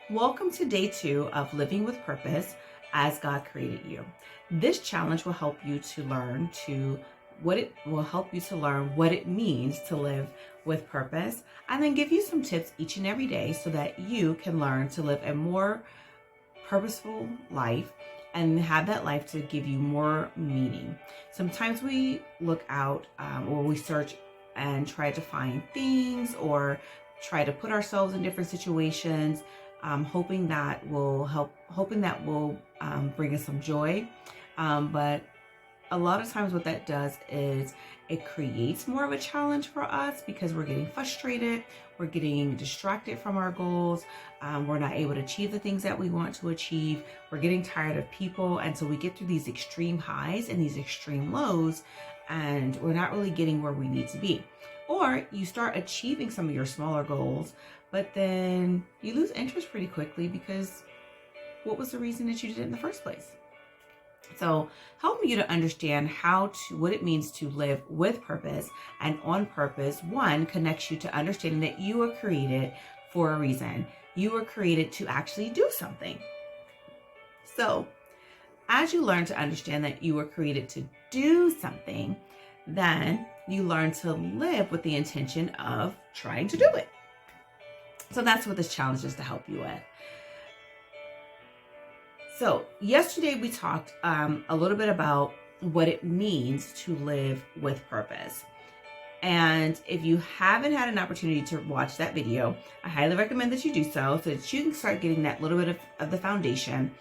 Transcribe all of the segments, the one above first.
Welcome to day 2 of Living with Purpose as God created you. This challenge will help you to learn what it means to live with purpose, and then give you some tips each and every day so that you can learn to live a more purposeful life and have that life to give you more meaning. Sometimes we look out or we search and try to find things or try to put ourselves in different situations, hoping that will bring us some joy. But a lot of times what that does is it creates more of a challenge for us because we're getting frustrated, we're getting distracted from our goals, we're not able to achieve the things that we want to achieve, we're getting tired of people, and so we get through these extreme highs and these extreme lows, and we're not really getting where we need to be. Or you start achieving some of your smaller goals, but then you lose interest pretty quickly because what was the reason that you did it in the first place? So helping you to understand what it means to live with purpose and on purpose, one, connects you to understanding that you were created for a reason. You were created to actually do something. So as you learn to understand that you were created to do something, then you learn to live with the intention of trying to do it. So that's what this challenge is to help you with. So yesterday we talked a little bit about what it means to live with purpose. And if you haven't had an opportunity to watch that video, I highly recommend that you do so that you can start getting that little bit of the foundation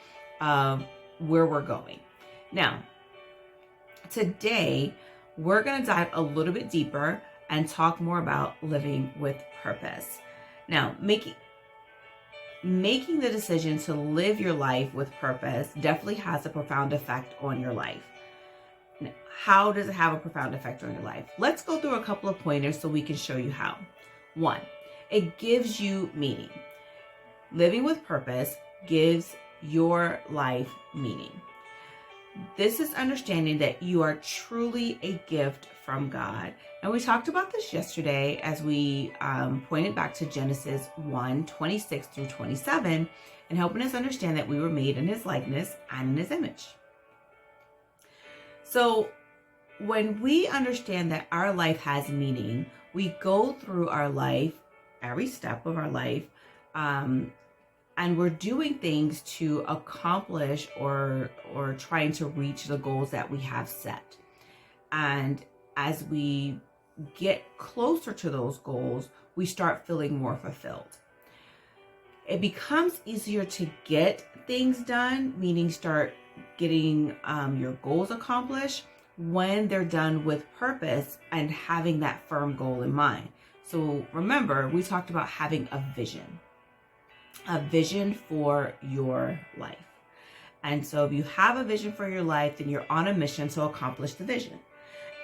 of where we're going. Now, today, we're going to dive a little bit deeper and talk more about living with purpose. Now, making the decision to live your life with purpose definitely has a profound effect on your life. Now, how does it have a profound effect on your life? Let's go through a couple of pointers so we can show you how. One, it gives you meaning. Living with purpose gives your life meaning. This is understanding that you are truly a gift from God. And we talked about this yesterday as we pointed back to Genesis 1:26 through 27, and helping us understand that we were made in His likeness and in His image. So when we understand that our life has meaning, we go through our life, every step of our life, and we're doing things to accomplish or trying to reach the goals that we have set. And as we get closer to those goals, we start feeling more fulfilled. It becomes easier to get things done, meaning start getting your goals accomplished when they're done with purpose and having that firm goal in mind. So remember, we talked about having a vision for your life. And so if you have a vision for your life, then you're on a mission to accomplish the vision.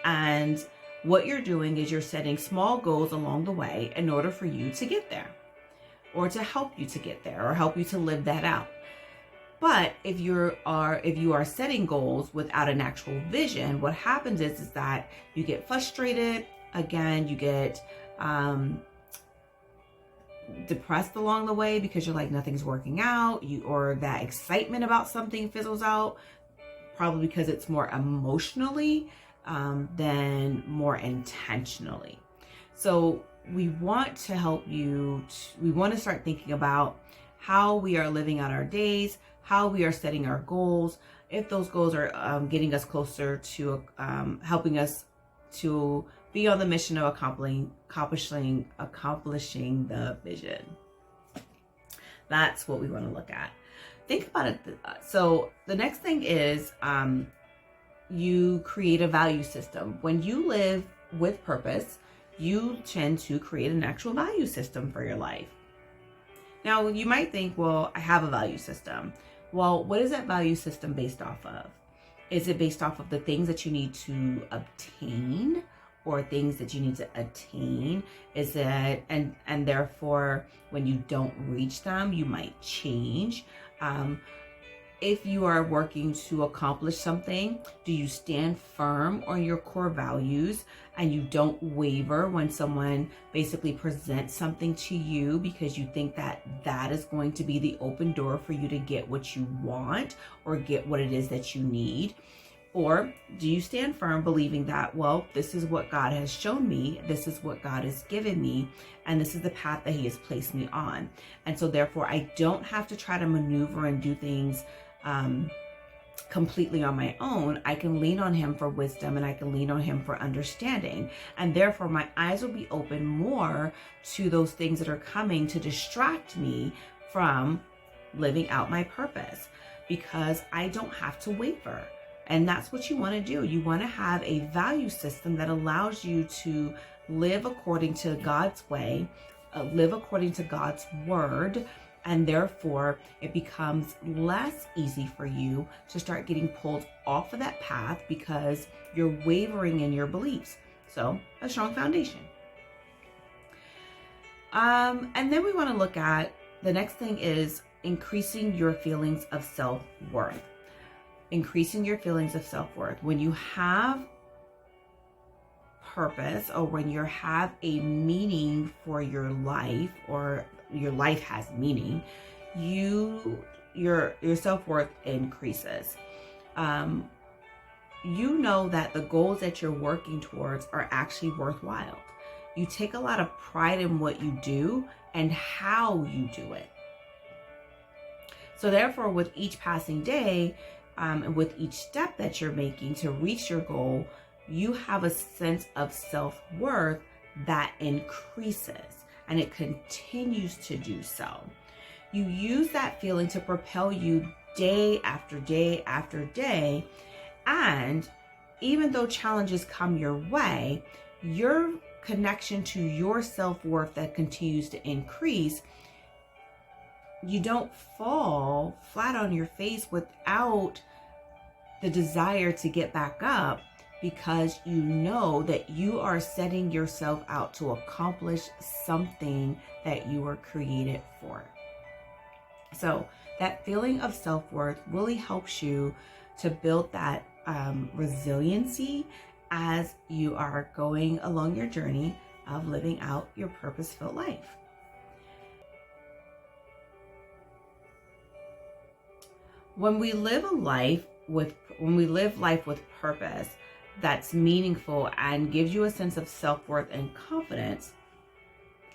And what you're doing is you're setting small goals along the way in order for you to get there, or to help you to get there, or help you to live that out. But if you are setting goals without an actual vision, what happens is that you get frustrated. Again, you get depressed along the way because you're like, nothing's working out, or that excitement about something fizzles out, probably because it's more emotionally than more intentionally. So we want to help you. We want to start thinking about how we are living out our days, how we are setting our goals, if those goals are getting us closer to helping us to be on the mission of accomplishing the vision. That's what we want to look at. Think about it. So the next thing is you create a value system. When you live with purpose, you tend to create an actual value system for your life. Now, you might think, well, I have a value system. Well, what is that value system based off of? Is it based off of the things that you need to obtain, or things that you need to attain? Is it, and therefore when you don't reach them, you might change? if you are working to accomplish something, do you stand firm on your core values and you don't waver when someone basically presents something to you because you think that that is going to be the open door for you to get what you want or get what it is that you need? Or do you stand firm believing that, well, this is what God has shown me, this is what God has given me, and this is the path that he has placed me on. And so therefore I don't have to try to maneuver and do things completely on my own. I can lean on him for wisdom and I can lean on him for understanding. And therefore my eyes will be open more to those things that are coming to distract me from living out my purpose, because I don't have to waver. And that's what you want to do. You want to have a value system that allows you to live according to God's way, live according to God's word, and therefore it becomes less easy for you to start getting pulled off of that path because you're wavering in your beliefs. So a strong foundation. And then we want to look at the next thing is increasing your feelings of self-worth. Increasing your feelings of self-worth. When you have purpose, or when you have a meaning for your life, or your life has meaning, your self-worth increases. You know that the goals that you're working towards are actually worthwhile. You take a lot of pride in what you do and how you do it. So therefore, with each passing day, and with each step that you're making to reach your goal, you have a sense of self-worth that increases, and it continues to do so. You use that feeling to propel you day after day after day, and even though challenges come your way, your connection to your self-worth that continues to increase, you don't fall flat on your face without the desire to get back up, because you know that you are setting yourself out to accomplish something that you were created for. So that feeling of self-worth really helps you to build that resiliency as you are going along your journey of living out your purpose-filled life. When we live life with purpose that's meaningful and gives you a sense of self-worth and confidence,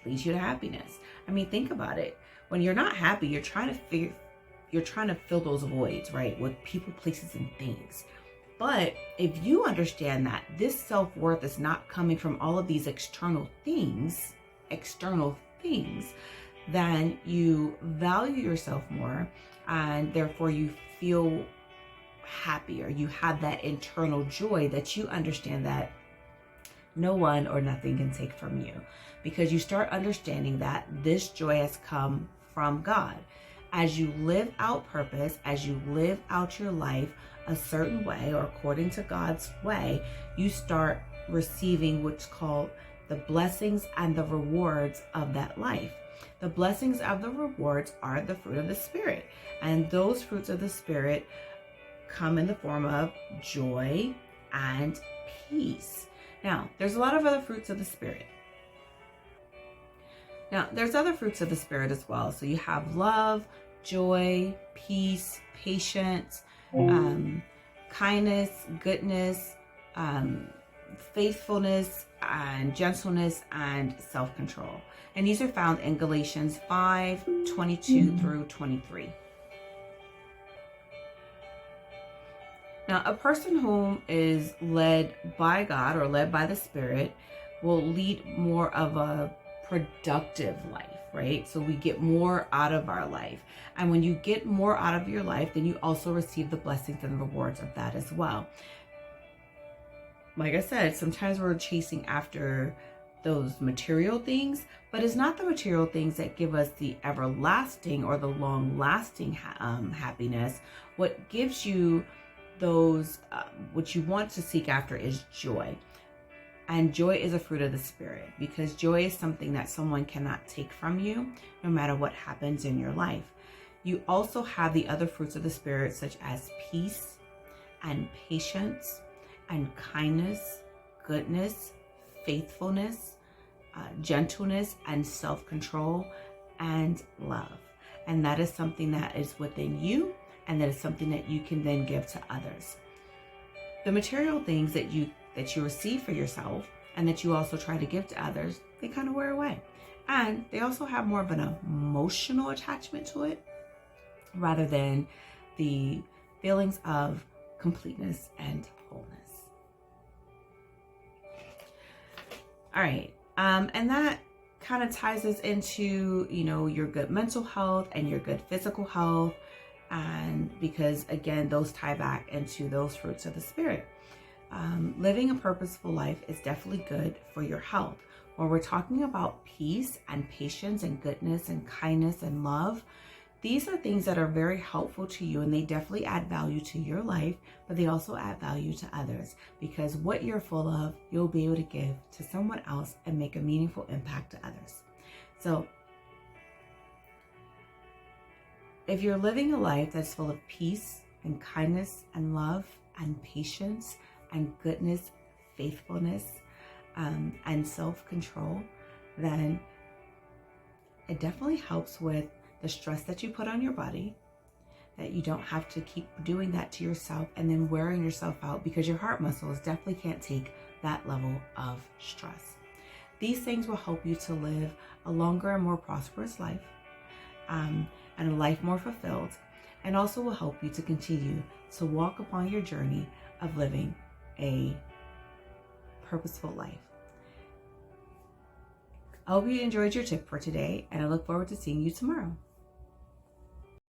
leads you to happiness. I mean, think about it. When you're not happy, you're trying to fill those voids, right, with people, places, and things. But if you understand that this self-worth is not coming from all of these external things, then you value yourself more, and therefore you feel happier. You have that internal joy that you understand that no one or nothing can take from you, because you start understanding that this joy has come from God. As you live out purpose, as you live out your life a certain way or according to God's way, you start receiving what's called the blessings and the rewards of that life. The blessings of the rewards are the fruit of the Spirit. And those fruits of the Spirit come in the form of joy and peace. Now, there's a lot of other fruits of the Spirit. Now, there's other fruits of the Spirit as well. So you have love, joy, peace, patience, kindness, goodness, faithfulness, and gentleness, and self-control. And these are found in Galatians 5:22 through 23. Now, a person whom is led by God or led by the Spirit will lead more of a productive life, right? So we get more out of our life. And when you get more out of your life, then you also receive the blessings and rewards of that as well. Like I said, sometimes we're chasing after those material things, but it's not the material things that give us the everlasting or the long-lasting happiness. What gives you those, what you want to seek after is joy. And joy is a fruit of the Spirit, because joy is something that someone cannot take from you no matter what happens in your life. You also have the other fruits of the Spirit, such as peace and patience and kindness, goodness, faithfulness, gentleness, and self-control, and love. And that is something that is within you, and that is something that you can then give to others. The material things that you receive for yourself and that you also try to give to others, they kind of wear away. And they also have more of an emotional attachment to it rather than the feelings of completeness and wholeness. All right. And that kind of ties us into, your good mental health and your good physical health. And because again, those tie back into those fruits of the Spirit. Living a purposeful life is definitely good for your health. When we're talking about peace and patience and goodness and kindness and love, these are things that are very helpful to you, and they definitely add value to your life, but they also add value to others, because what you're full of, you'll be able to give to someone else and make a meaningful impact to others. So if you're living a life that's full of peace and kindness and love and patience and goodness, faithfulness, and self-control, then it definitely helps with the stress that you put on your body, that you don't have to keep doing that to yourself and then wearing yourself out, because your heart muscles definitely can't take that level of stress. These things will help you to live a longer and more prosperous life, and a life more fulfilled, and also will help you to continue to walk upon your journey of living a purposeful life. I hope you enjoyed your tip for today, and I look forward to seeing you tomorrow.